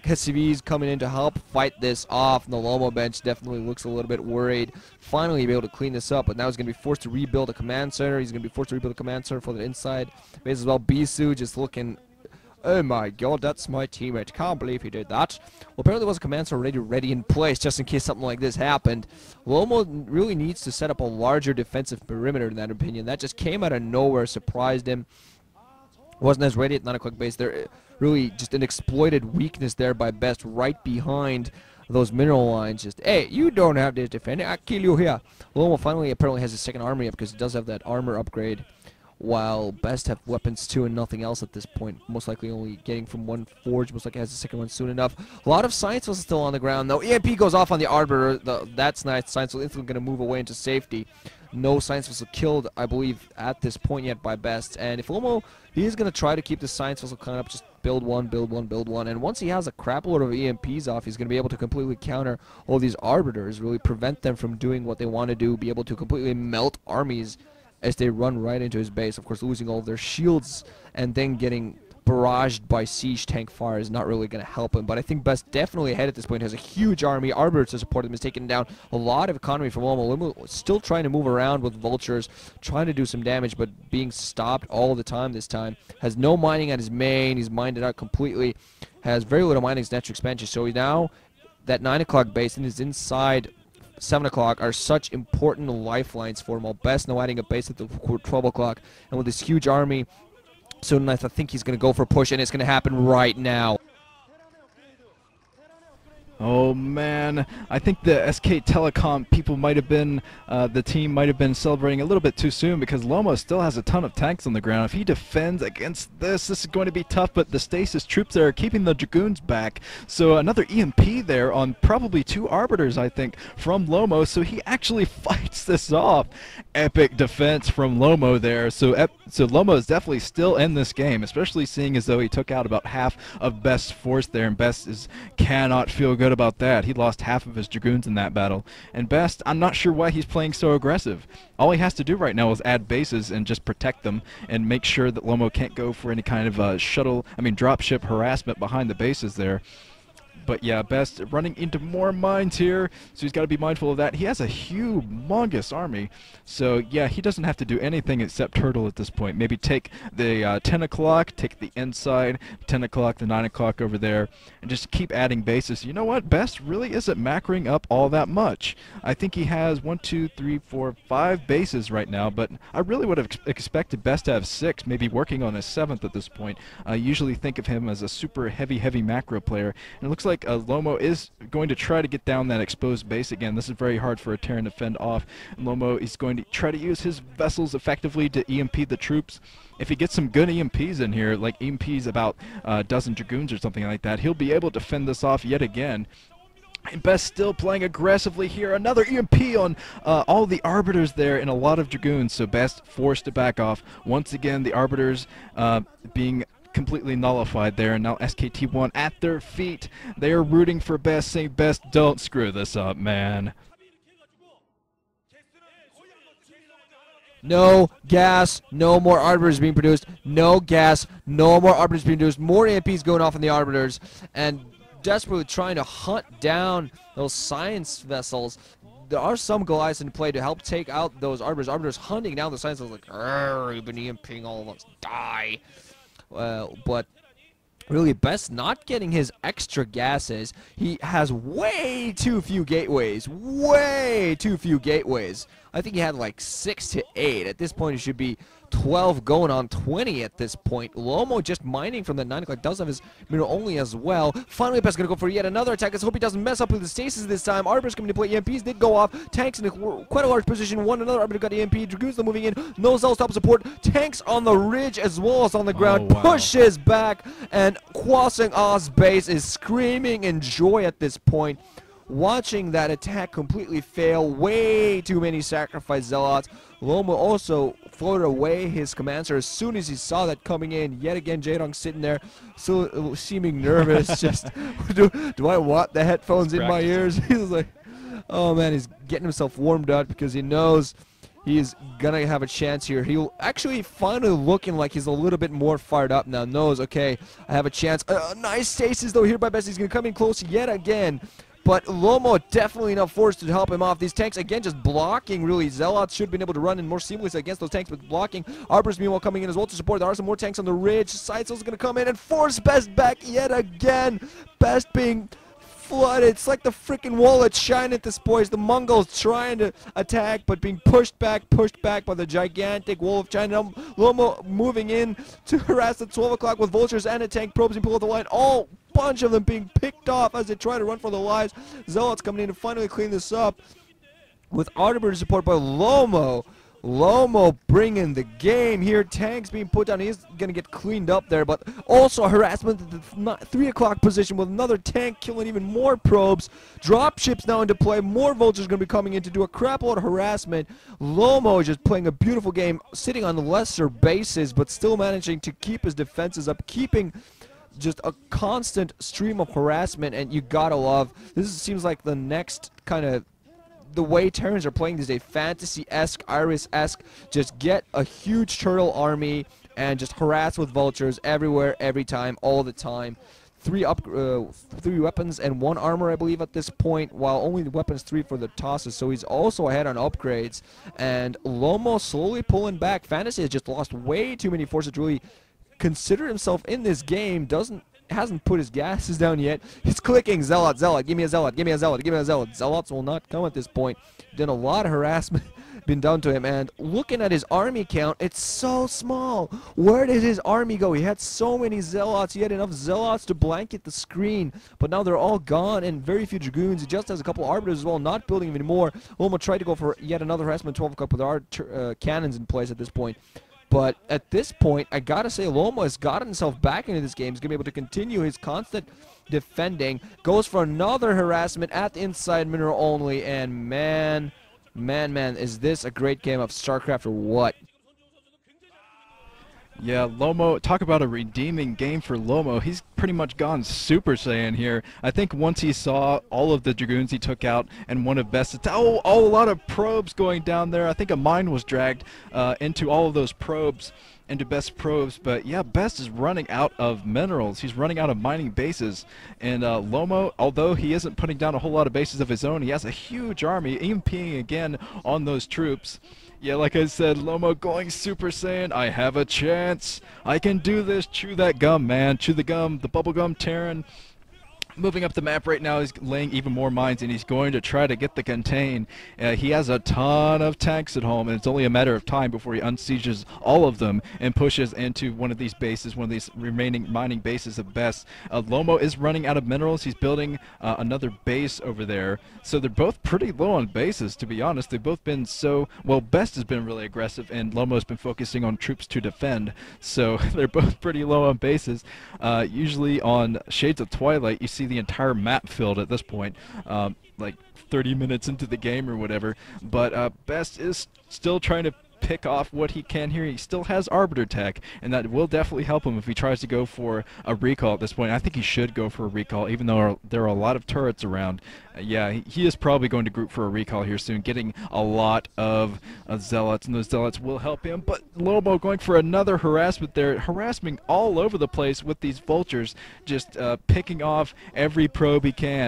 SCVs coming in to help fight this off. And the Lomo bench definitely looks a little bit worried. Finally, be able to clean this up, but now he's going to be forced to rebuild a command center. He's going to be forced to rebuild a command center for the inside base as well. BeSt just looking, oh my god, that's my teammate. Can't believe he did that. Well, apparently there was a command center already ready in place just in case something like this happened. Lomo really needs to set up a larger defensive perimeter in that opinion. That just came out of nowhere, surprised him. Wasn't as ready at 9 o'clock base. There really just an exploited weakness there by BeSt right behind those mineral lines. Just, hey, you don't have this defending. I'll kill you here. Lomo finally apparently has his second armory up because he does have that armor upgrade, while BeSt have weapons too and nothing else at this point. Most likely only getting from one forge. Most likely has the second one soon enough. A lot of science was still on the ground though. EMP goes off on the Arbiter. That's nice. Science will instantly going to move away into safety. No science vessel killed, I believe, at this point yet by BeSt. And if Lomo, he is going to try to keep the science vessel kind of up, just build one, build one, build one. And once he has a crap load of EMPs off, he's going to be able to completely counter all these Arbiters, really prevent them from doing what they want to do, be able to completely melt armies as they run right into his base. Of course, losing all of their shields and then getting barraged by siege tank fire is not really going to help him. But I think BeSt definitely ahead at this point, has a huge army. Arbiters to support him, is taking down a lot of economy from Lomo. Lomo still trying to move around with vultures, trying to do some damage, but being stopped all the time this time. Has no mining at his main. He's mined it out completely. Has very little mining as natural expansion. So he now, that 9 o'clock base and is inside 7 o'clock are such important lifelines for him. While BeSt now adding a base at the 12 o'clock, and with this huge army, soon I think he's going to go for a push, and it's going to happen right now. Oh man, I think the SK Telecom people might have been, the team might have been celebrating a little bit too soon, because Lomo still has a ton of tanks on the ground. If he defends against this is going to be tough, but the stasis troops there are keeping the Dragoons back. So another EMP there on probably 2 Arbiters, I think, from Lomo, so he actually fights this off. Epic defense from Lomo there, so Lomo is definitely still in this game, especially seeing as though he took out about half of BeSt's force there, and BeSt cannot feel good about that. He lost half of his Dragoons in that battle. And BeSt, I'm not sure why he's playing so aggressive. All he has to do right now is add bases and just protect them and make sure that Lomo can't go for any kind of dropship harassment behind the bases there. But yeah, BeSt running into more mines here, so he's got to be mindful of that. He has a humongous army, so yeah, he doesn't have to do anything except turtle at this point. Maybe take the 10 o'clock, take the inside, 10 o'clock, the 9 o'clock over there, and just keep adding bases. You know what? BeSt really isn't macroing up all that much. I think he has 1, 2, 3, 4, 5 bases right now, but I really would have expected BeSt to have 6, maybe working on his 7th at this point. I usually think of him as a super heavy macro player, and it looks like Lomo is going to try to get down that exposed base again. This is very hard for a Terran to fend off. Lomo is going to try to use his vessels effectively to EMP the troops. If he gets some good EMPs in here, like EMPs about a dozen Dragoons or something like that, he'll be able to fend this off yet again. And BeSt still playing aggressively here. Another EMP on all the Arbiters there and a lot of Dragoons, so BeSt forced to back off. Once again, the Arbiters being completely nullified there, and now SKT1 at their feet. They are rooting for BeSt, saying, BeSt, don't screw this up, man. No gas, no more Arbiters being produced. No gas, no more Arbiters being produced. More EMPs going off on the Arbiters, and desperately trying to hunt down those science vessels. There are some Goliaths in play to help take out those Arbiters. Arbiters hunting down the science vessels like, you've been EMPing all of us, die. But really, BeSt not getting his extra gases. He has way too few gateways. Way too few gateways. I think he had like 6 to 8. At this point, it should be 12 going on 20 at this point. Lomo just mining from the 9 o'clock. Does have his mineral only as well. Finally, BeSt going to go for yet another attack. Let's hope he doesn't mess up with the stasis this time. Arbiter's coming to play. EMPs did go off. Tanks in quite a large position. Another Arbiter got EMP. Dragoons still moving in. No Zell stop support. Tanks on the ridge as well as on the ground. Oh, wow. Pushes back, and Kwasing Ah's base is screaming in joy at this point. Watching that attack completely fail, way too many sacrifice zealots. Lomo also floated away his command center as soon as he saw that coming in. Yet again, Jaedong sitting there, still seeming nervous. Just, do I want the headphones in my ears? He's like, oh man, he's getting himself warmed up because he knows He is gonna have a chance here. He'll actually finally looking like he's a little bit more fired up now. Knows, okay, I have a chance. Nice stasis though here by BeSt. He's gonna come in close yet again. But Lomo definitely enough force to help him off. These tanks, again, just blocking, really. Zealots should have been able to run in more seamlessly against those tanks, but blocking. Arbors, meanwhile, coming in as well to support. There are some more tanks on the ridge. Seizel's going to come in and force BeSt back yet again. BeSt being flooded. It's like the freaking wall at Shine at this point. The Mongols trying to attack, but being pushed back by the gigantic wall of China. Lomo moving in to harass at 12 o'clock with vultures and a tank probes and pull out the line. All bunch of them being picked off as they try to run for their lives. Zealots coming in to finally clean this up with Arbiter support by Lomo. Lomo bringing the game here. Tanks being put down. He's going to get cleaned up there, but also harassment at the 3 o'clock position with another tank killing even more probes. Dropships now into play. More vultures going to be coming in to do a crap load of harassment. Lomo is just playing a beautiful game, sitting on lesser bases, but still managing to keep his defenses up, keeping just a constant stream of harassment, and you gotta love this. Seems like the next kind of the way Terrans are playing these days, fantasy-esque, Iris-esque. Just get a huge turtle army and just harass with vultures everywhere, every time, all the time. Three weapons and 1 armor, I believe, at this point, while only the weapons 3 for the tosses. So he's also ahead on upgrades, and Lomo slowly pulling back. Fantasy has just lost way too many forces to really consider himself in this game. Hasn't put his gases down yet. He's clicking Zealot, give me a Zealot, give me a Zealot, give me a Zealot. Zealots will not come at this point. Done a lot of harassment been done to him, and looking at his army count, it's so small. Where did his army go? He had so many Zealots. He had enough Zealots to blanket the screen, but now they're all gone, and very few Dragoons. He just has a couple Arbiters as well, not building anymore. Lomo tried to go for yet another harassment 12 o'clock, but there are cannons in place at this point. But at this point, I gotta say, Lomo has got himself back into this game. He's gonna be able to continue his constant defending. Goes for another harassment at the inside mineral only, and man, is this a great game of StarCraft or what? Yeah, Lomo, talk about a redeeming game for Lomo. He's pretty much gone Super Saiyan here. I think once he saw all of the Dragoons he took out and one of BeSt's, a lot of probes going down there. I think a mine was dragged into all of those probes, into BeSt probes. But yeah, BeSt is running out of minerals. He's running out of mining bases. And Lomo, although he isn't putting down a whole lot of bases of his own, he has a huge army, EMPing again on those troops. Yeah, like I said, Lomo going Super Saiyan. I have a chance. I can do this. Chew that gum, man. Chew the gum. The bubblegum Terran. Moving up the map right now, he's laying even more mines, and he's going to try to get the contain. He has a ton of tanks at home, and it's only a matter of time before he unsieges all of them and pushes into one of these bases, one of these remaining mining bases of BeSt. Lomo is running out of minerals. He's building another base over there. So they're both pretty low on bases, to be honest. They've both been well, BeSt has been really aggressive, and Lomo's been focusing on troops to defend. So they're both pretty low on bases. Usually on Shades of Twilight, you see the entire map filled at this point, like 30 minutes into the game or whatever. But BeSt is still trying to pick off what he can here. He still has Arbiter tech, and that will definitely help him if he tries to go for a recall at this point. I think he should go for a recall, even though there are a lot of turrets around. Yeah, he is probably going to group for a recall here soon, getting a lot of Zealots, and those Zealots will help him. But Lomo going for another harassment there, harassing all over the place with these vultures, just picking off every probe he can.